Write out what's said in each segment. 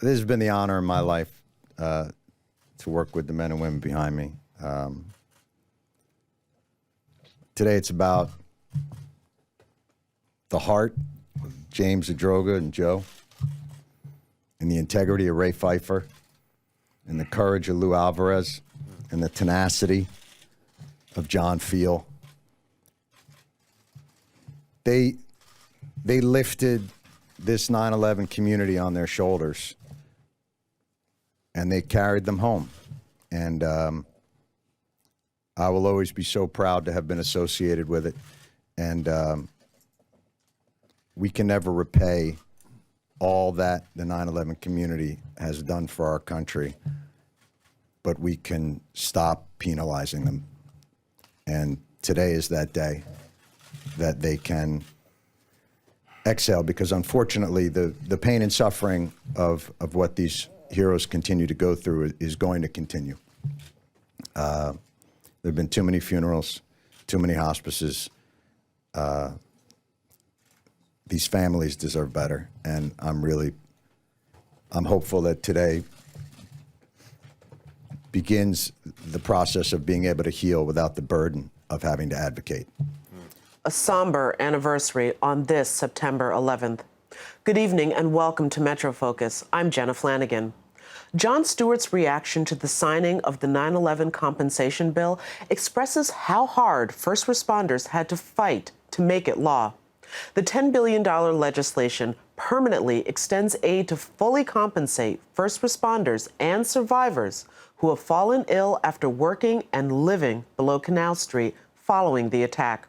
This has been the honor in my life to work with the men and women behind me. Today it's about the heart of James Zadroga and Joe, and the integrity of Ray Pfeiffer, and the courage of Lou Alvarez, and the tenacity of John Fiel. They lifted this 9/11 community on their shoulders, and they carried them home. And I will always be so proud to have been associated with it. And we can never repay all that the 9/11 community has done for our country, but we can stop penalizing them. And today is that day that they can exhale, because unfortunately the pain and suffering of what these heroes continue to go through is going to continue. There have been too many funerals, too many hospices. These families deserve better, and I'm hopeful that today begins the process of being able to heal without the burden of having to advocate. A somber anniversary on this September 11th. Good evening and welcome to Metro Focus. I'm Jenna Flanagan. Jon Stewart's reaction to the signing of the 9/11 compensation bill expresses how hard first responders had to fight to make it law. The $10 billion legislation permanently extends aid to fully compensate first responders and survivors who have fallen ill after working and living below Canal Street following the attack.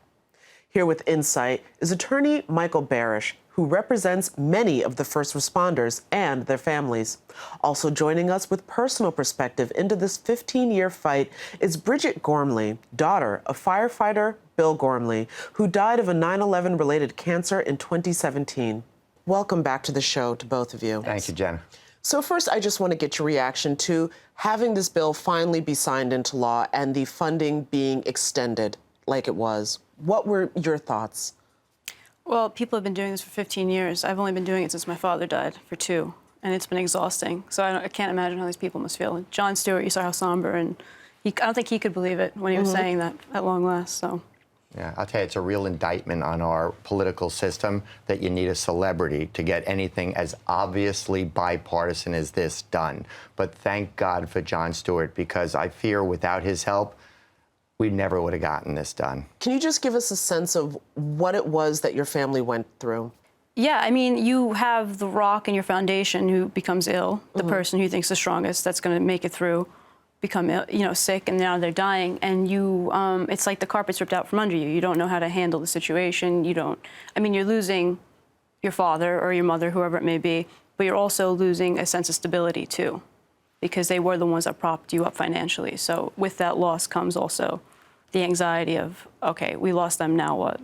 Here with insight is attorney Michael Barish, who represents many of the first responders and their families. Also joining us with personal perspective into this 15-year fight is Bridget Gormley, daughter of firefighter Bill Gormley, who died of a 9/11 related cancer in 2017. Welcome back to the show to both of you. Thank you, Jen. So first, I just want to get your reaction to having this bill finally be signed into law and the funding being extended like it was. What were your thoughts? Well, people have been doing this for 15 years. I've only been doing it since my father died, for 2, and it's been exhausting. So I can't imagine how these people must feel. Jon Stewart, you saw how somber, and I don't think he could believe it when he was saying that at long last. So. Yeah, I'll tell you, it's a real indictment on our political system that you need a celebrity to get anything as obviously bipartisan as this done. But thank God for Jon Stewart, because I fear without his help, we never would have gotten this done. Can you just give us a sense of what it was that your family went through? Yeah, I mean, you have the rock in your foundation who becomes ill, the person who thinks the strongest that's going to make it through, become ill, sick, and now they're dying, and you, it's like the carpet's ripped out from under you. You don't know how to handle the situation. You're losing your father or your mother, whoever it may be, but you're also losing a sense of stability too, because they were the ones that propped you up financially. So with that loss comes also the anxiety of, okay, we lost them, now what?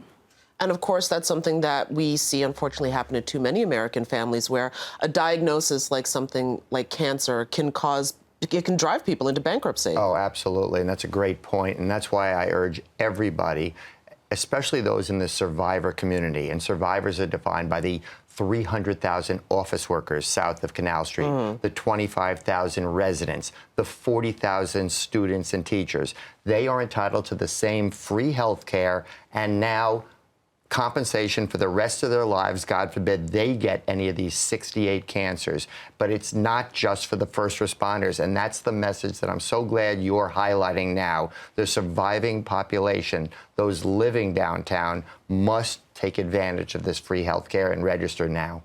And of course, that's something that we see unfortunately happen to too many American families, where a diagnosis like something like cancer can drive people into bankruptcy. Oh, absolutely, and that's a great point, and that's why I urge everybody, especially those in the survivor community, and survivors are defined by the 300,000 office workers south of Canal Street, the 25,000 residents, the 40,000 students and teachers. They are entitled to the same free health care and now compensation for the rest of their lives. God forbid they get any of these 68 cancers. But it's not just for the first responders, and that's the message that I'm so glad you're highlighting now. The surviving population, those living downtown, must take advantage of this free health care and register now.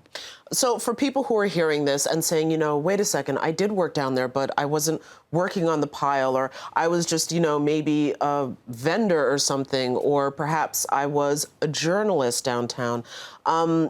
So for people who are hearing this and saying, wait a second, I did work down there, but I wasn't working on the pile, or I was just, maybe a vendor or something, or perhaps I was a journalist downtown.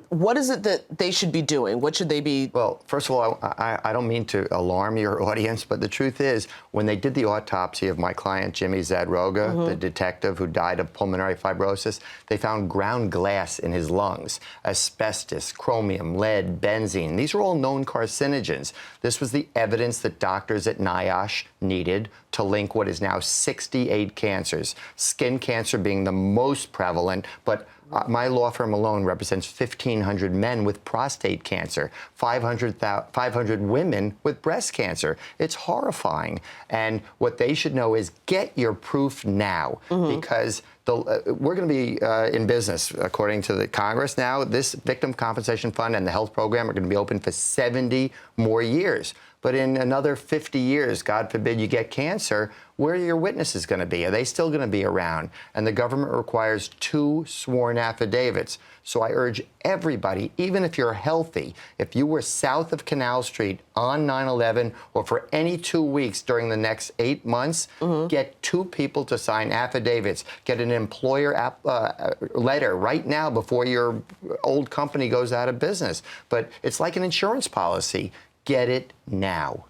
What is it that they should be doing? What should they be? Well, first of all, I don't mean to alarm your audience, but the truth is, when they did the autopsy of my client, Jimmy Zadroga, the detective who died of pulmonary fibrosis, they found found ground glass in his lungs, asbestos, chromium, lead, benzene. These are all known carcinogens. This was the evidence that doctors at NIOSH needed to link what is now 68 cancers, skin cancer being the most prevalent, but my law firm alone represents 1,500 men with prostate cancer, 500 women with breast cancer. It's horrifying. And what they should know is get your proof now, because we're going to be in business, according to the Congress now. This Victim Compensation Fund and the health program are going to be open for 70 more years. But in another 50 years, God forbid you get cancer, where are your witnesses going to be? Are they still going to be around? And the government requires 2 sworn affidavits. So I urge everybody, even if you're healthy, if you were south of Canal Street on 9/11 or for any 2 weeks during the next 8 months, get 2 people to sign affidavits. Get an employer letter right now before your old company goes out of business. But it's like an insurance policy. Get it now.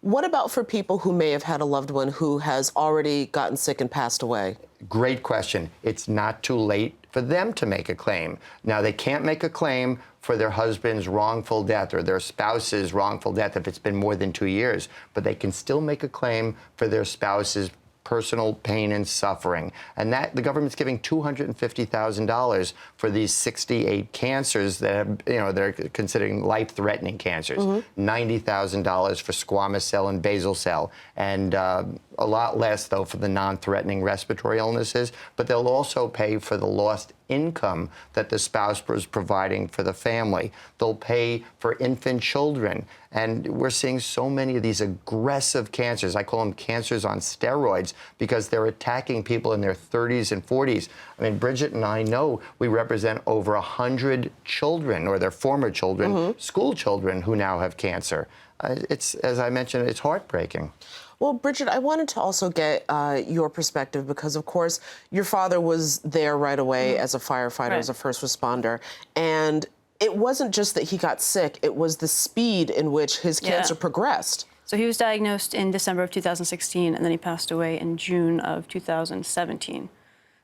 What about for people who may have had a loved one who has already gotten sick and passed away? Great question. It's not too late for them to make a claim. Now, they can't make a claim for their husband's wrongful death or their spouse's wrongful death if it's been more than 2 years, but they can still make a claim for their spouse's personal pain and suffering. And that the government's giving $250,000 for these 68 cancers that have, they're considering life-threatening cancers. $90,000 for squamous cell and basal cell, and a lot less, though, for the non-threatening respiratory illnesses. But they'll also pay for the lost income that the spouse was providing for the family. They'll pay for infant children. And we're seeing so many of these aggressive cancers. I call them cancers on steroids because they're attacking people in their 30s and 40s. I mean, Bridget and I know we represent over 100 children, or their former children, school children, who now have cancer. It's, as I mentioned, it's heartbreaking. Well, Bridget, I wanted to also get your perspective because, of course, your father was there right away as a firefighter, as a first responder. And it wasn't just that he got sick, it was the speed in which his cancer progressed. So he was diagnosed in December of 2016, and then he passed away in June of 2017.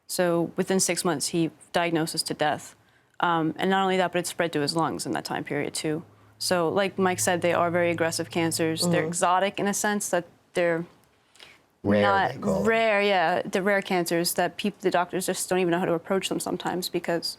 So within 6 months, he diagnosed to death. And not only that, but it spread to his lungs in that time period, too. So like Mike said, they are very aggressive cancers. They're exotic in a sense that they're Rare, not they call it. rare, yeah. They're rare cancers that the doctors just don't even know how to approach them sometimes because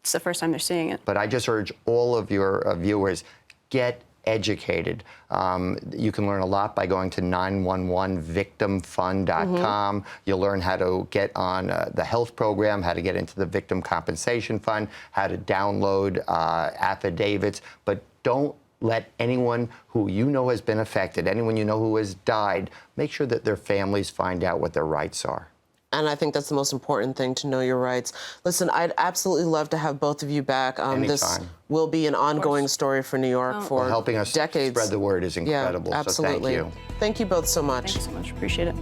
it's the first time they're seeing it. But I just urge all of your viewers, get educated. You can learn a lot by going to 911victimfund.com. You'll learn how to get on the health program, how to get into the Victim Compensation Fund, how to download affidavits. But don't let anyone who you know has been affected, anyone you know who has died, make sure that their families find out what their rights are. And I think that's the most important thing, to know your rights. Listen, I'd absolutely love to have both of you back. This Anytime. will be an ongoing story for New York for Helping us decades. spread the word is incredible. Yeah, absolutely. So thank you. Thank you both so much. Thanks so much. Appreciate it.